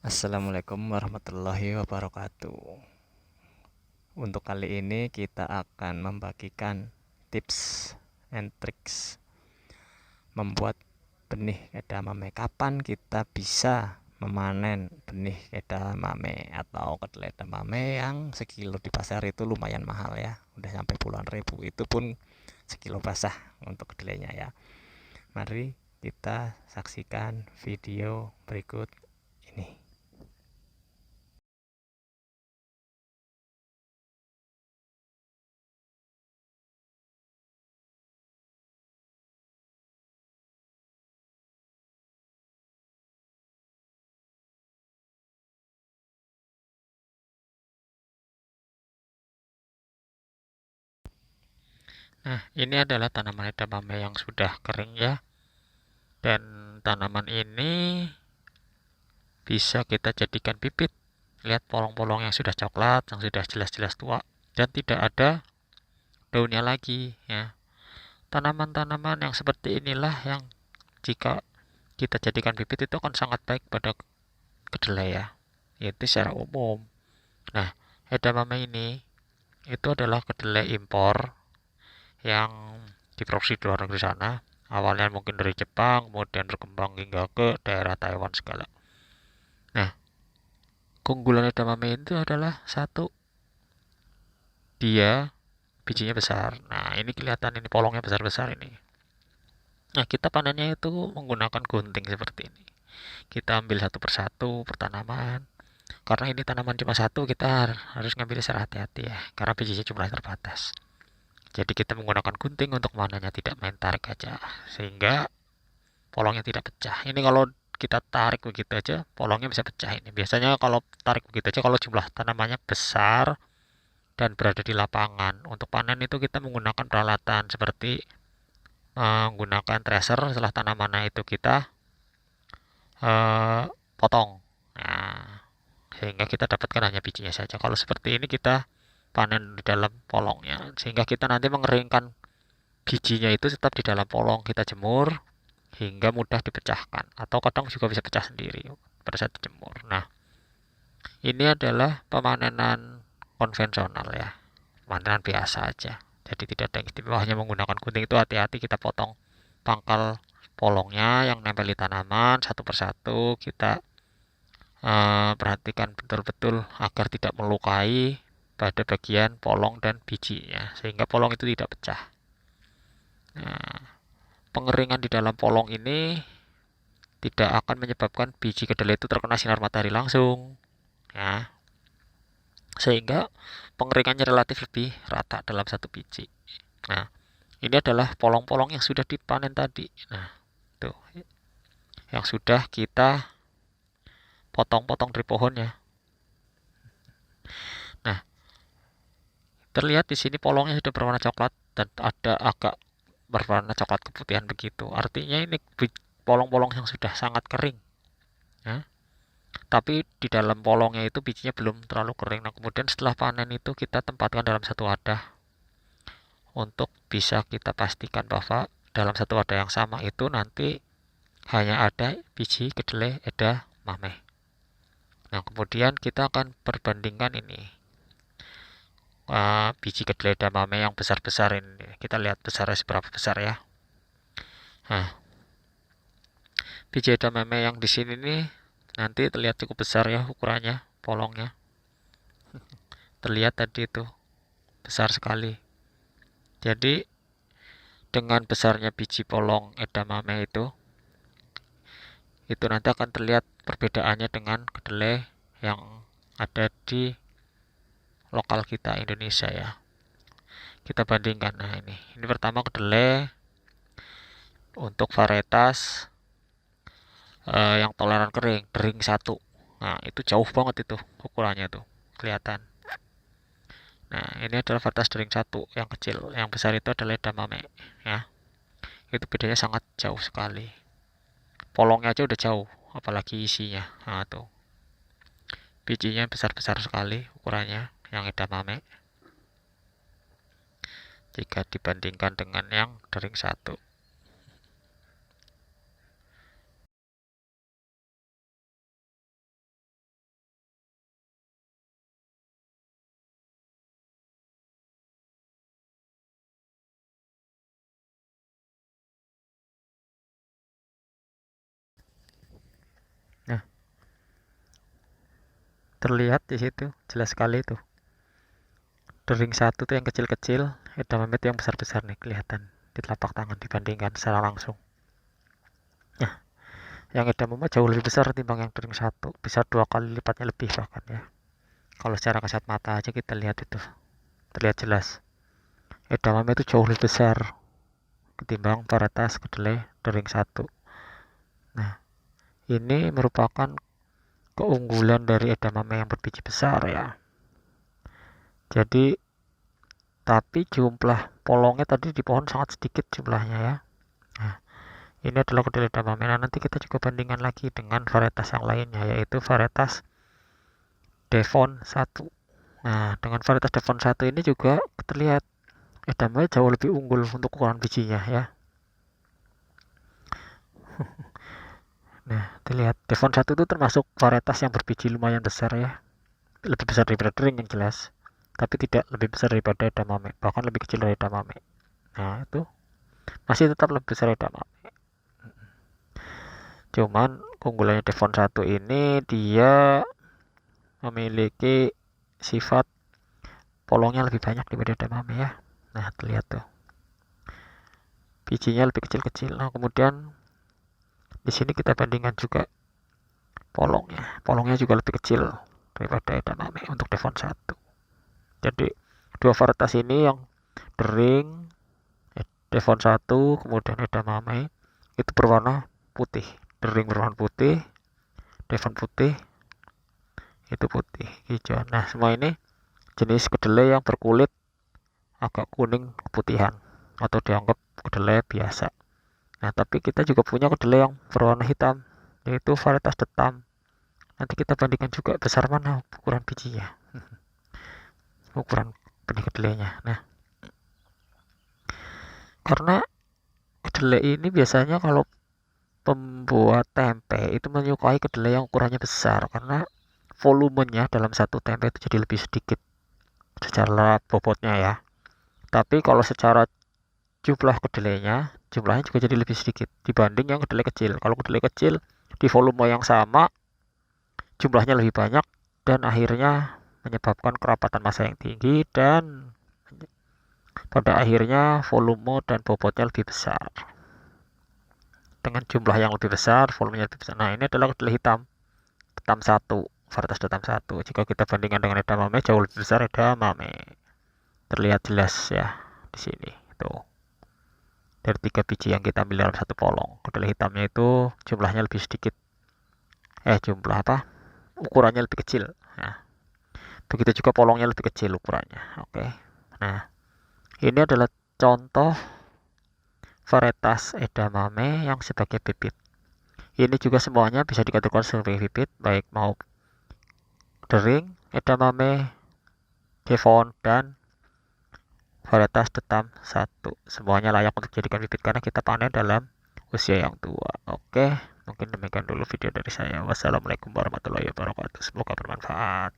Assalamualaikum warahmatullahi wabarakatuh. Untuk kali ini kita akan membagikan tips and tricks membuat benih edamame. Kapan kita bisa memanen benih edamame atau kedelai edamame yang sekilo di pasar itu lumayan mahal ya, udah sampai puluhan ribu. Itu pun sekilo basah untuk kedelainya ya. Mari kita saksikan video berikut ini. Nah, ini adalah tanaman edamame yang sudah kering ya. Dan tanaman ini bisa kita jadikan bibit. Lihat polong-polong yang sudah coklat, yang sudah jelas-jelas tua dan tidak ada daunnya lagi ya. Tanaman-tanaman yang seperti inilah yang jika kita jadikan bibit itu akan sangat baik pada kedelai ya. Itu secara umum. Nah, edamame ini itu adalah kedelai impor yang diproduksi di luar negeri sana. Awalnya mungkin dari Jepang, kemudian berkembang hingga ke daerah Taiwan segala. Nah, keunggulan edamame itu adalah satu, dia bijinya besar. Nah, ini kelihatan ini polongnya besar-besar ini. Nah, kita panennya itu menggunakan gunting seperti ini. Kita ambil satu persatu pertanaman. Karena ini tanaman cuma satu, kita harus ngambil secara hati-hati ya. Karena bijinya jumlah terbatas. Jadi kita menggunakan gunting untuk mananya, tidak main tarik aja. Sehingga polongnya tidak pecah. Ini kalau kita tarik begitu aja, polongnya bisa pecah ini. Biasanya kalau tarik begitu aja, kalau jumlah tanamannya besar dan berada di lapangan, untuk panen itu kita menggunakan peralatan seperti menggunakan tracer. Setelah tanamannya itu kita potong. Nah, sehingga kita dapatkan hanya bijinya saja. Kalau seperti ini kita panen di dalam polongnya, sehingga kita nanti mengeringkan bijinya itu tetap di dalam polong, kita jemur hingga mudah dipecahkan, atau kadang juga bisa pecah sendiri pada saat dijemur. Nah, ini adalah pemanenan konvensional ya, pemanenan biasa aja. Jadi tidak ada yang istimewa, hanya menggunakan gunting. Itu hati-hati, kita potong pangkal polongnya yang nempel di tanaman satu persatu. Kita perhatikan betul-betul agar tidak melukai pada bagian polong dan bijinya, sehingga polong itu tidak pecah. Nah, pengeringan di dalam polong ini tidak akan menyebabkan biji kedelai itu terkena sinar matahari langsung ya, sehingga pengeringannya relatif lebih rata dalam satu biji. Nah, ini adalah polong-polong yang sudah dipanen tadi. Nah, tuh yang sudah kita potong-potong dari pohonnya. Nah, terlihat di sini polongnya sudah berwarna coklat dan ada agak berwarna coklat keputihan begitu. Artinya ini polong-polong yang sudah sangat kering ya. Tapi di dalam polongnya itu bijinya belum terlalu kering. Nah, kemudian setelah panen itu kita tempatkan dalam satu wadah untuk bisa kita pastikan bahwa dalam satu wadah yang sama itu nanti hanya ada biji kedelai edamame. Nah, kemudian kita akan perbandingkan ini biji kedelai edamame yang besar-besar ini. Kita lihat besarnya seberapa besar ya. Nah, biji edamame yang di sini nih nanti terlihat cukup besar ya ukurannya, polongnya. Terlihat tadi itu besar sekali. Jadi dengan besarnya biji polong edamame itu nanti akan terlihat perbedaannya dengan kedelai yang ada di lokal kita Indonesia ya. Kita bandingkan. Nah, ini pertama kedelai untuk varietas yang toleran kering satu. Nah, itu jauh banget itu ukurannya tuh, kelihatan. Nah, ini adalah varietas dering satu yang kecil. Yang besar itu adalah edamame ya. Itu bedanya sangat jauh sekali. Polongnya aja udah jauh, apalagi isinya. Nah, tuh. Bijinya besar-besar sekali ukurannya yang edamame jika dibandingkan dengan yang dering satu. Terlihat di situ, jelas sekali tuh. Dering satu tuh yang kecil-kecil, edamame itu yang besar-besar nih kelihatan di telapak tangan dibandingkan secara langsung. Nah, yang edamame jauh lebih besar ketimbang yang dering satu, bisa 2 kali lipatnya lebih bahkan ya. Kalau secara kasat mata aja kita lihat itu, terlihat jelas. Edamame itu jauh lebih besar ketimbang varietas kedelai dering satu. Nah, ini merupakan keunggulan dari edamame yang berbiji besar ya. Jadi, tapi jumlah polongnya tadi di pohon sangat sedikit jumlahnya ya. Nah, ini adalah kedelai edamame. Nah, nanti kita juga bandingkan lagi dengan varietas yang lainnya, yaitu varietas Devon 1. Nah, dengan varietas Devon 1 ini juga terlihat edamame jauh lebih unggul untuk ukuran bijinya ya. Nah, terlihat Devon 1 itu termasuk varietas yang berbiji lumayan besar ya. Lebih besar daripada dering yang jelas, tapi tidak lebih besar daripada edamame, bahkan lebih kecil dari edamame. Nah, itu masih tetap lebih besar dari edamame. Cuman keunggulannya Devon 1 ini dia memiliki sifat polongnya lebih banyak daripada edamame ya. Nah, terlihat tuh. Bijinya lebih kecil-kecil. Nah, kemudian di sini kita bandingkan juga polongnya. Polongnya juga lebih kecil daripada edamame untuk Devon 1. Jadi, dua varietas ini yang dering Devon 1 kemudian edamame itu berwarna putih. Dering berwarna putih, Devon putih, itu putih, hijau. Nah, semua ini jenis kedelai yang berkulit agak kuning keputihan atau dianggap kedelai biasa. Nah, tapi kita juga punya kedelai yang berwarna hitam, yaitu varietas detam. Nanti kita bandingkan juga besar mana ukuran bijinya, ukuran benih kedelainya. Nah, karena kedelai ini biasanya kalau pembuat tempe itu menyukai kedelai yang ukurannya besar karena volumenya dalam satu tempe itu jadi lebih sedikit secara bobotnya ya. Tapi kalau secara jumlah kedelainya, jumlahnya juga jadi lebih sedikit dibanding yang kedelai kecil. Kalau kedelai kecil di volume yang sama, jumlahnya lebih banyak dan akhirnya menyebabkan kerapatan massa yang tinggi dan pada akhirnya volume dan bobotnya lebih besar. Dengan jumlah yang lebih besar, volumenya lebih besar. Nah, ini adalah kedelai hitam, detam 1, varietas detam 1. Jika kita bandingkan dengan edamame jauh lebih besar edamame. Terlihat jelas ya di sini. Tuh. Dari 3 biji yang kita ambil dalam satu polong, kedelai hitamnya itu jumlahnya lebih sedikit. Jumlah apa? Ukurannya lebih kecil. Nah, begitu juga polongnya lebih kecil ukurannya. Oke. Nah, ini adalah contoh varietas edamame yang sebagai bibit. Ini juga semuanya bisa dikategorikan sebagai bibit, baik mau dering, edamame, devon, dan varietas detam 1. Semuanya layak untuk dijadikan bibit karena kita panen dalam usia yang tua. Oke, mungkin demikian dulu video dari saya. Wassalamualaikum warahmatullahi wabarakatuh. Semoga bermanfaat.